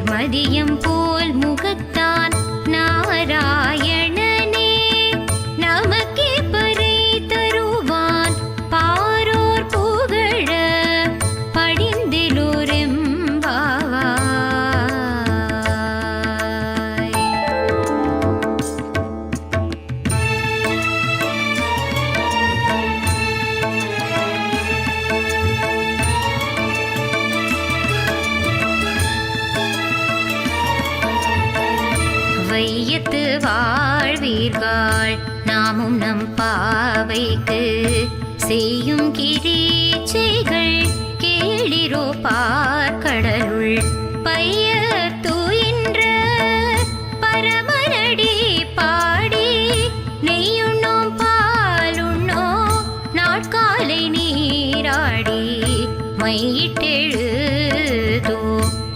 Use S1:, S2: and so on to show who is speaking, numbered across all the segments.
S1: மதியம் போல் முகத்தான் நாராயணனே நமக்கே பறை தருவான் பாரோர் புகழ படிந்திலோரெம்பாவாய். வையத்து வாழ்வீர்கள் நாமும் நம் பாவைக்கு செய்யும் கிரீச்சைகள் கேளிரோ பார்க்கடலுள் பைய தூயின்ற பரமனடி பாடி நெய்யுண்ணோம் பாலுண்ணோம் நாட்காலை நீராடி மையிட்டெழுதோ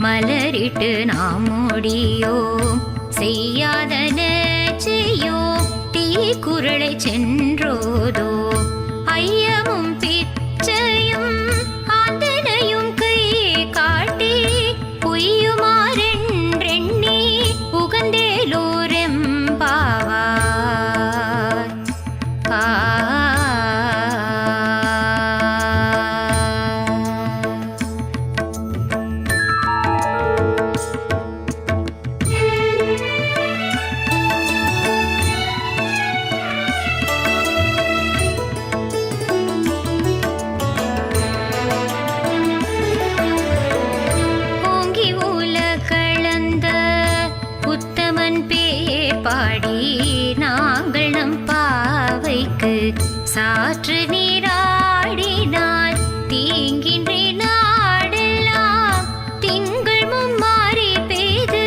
S1: மலரிட்டு நாம் முடியோம் செய்யாதன செய்யோ தீக்குறளை சென்றோதோ ஐயமும் பிச்சையும் ஆந்தனையும் கை காட்டி பொய்யுமாறென்றெண்ணி உகந்தேலோரெம்பாவாய். பாடி நாங்கள் நம் பாவைக்கு சாற்று நீராடினால் தீங்கின்றி நாடெல்லாம் திங்கள் மும்மாறி பெய்து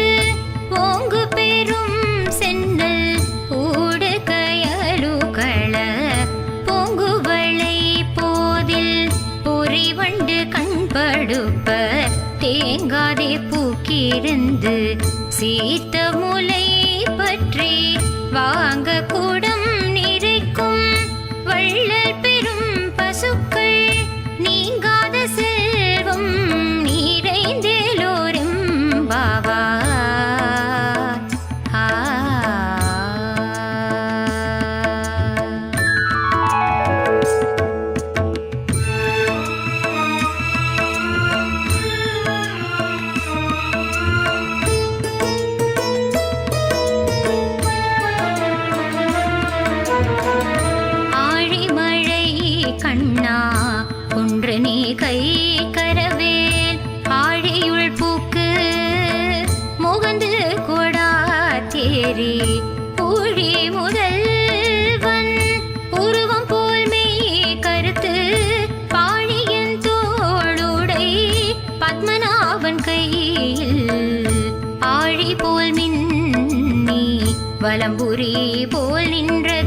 S1: ஓங்கு பெரும் சென்னல் ஊடு கயலுகள பொங்குவளை போதில் பொறிவண்டு கண்படுப்ப தேங்காதே பூக்கிருந்து சீத்த முலை பற்றி வாங்க கூடம் நிறைக்கும் வள்ளல் பெரும் பசுக்கள் நீங்காத செல்வம் நிறைந்தேலோரெம்பாவாய். கண்ணா ஒன்று நீ கை கரவேல் ஆழியுள் பூக்கு முகந்து கொடா தேரி ஊழி முதல்வன் உருவம் போல் மெய் கருத்து பாழியன் தோளுடை பத்மநாபன் கையில் ஆழி போல் மின்னி வலம்புரி போல் நின்ற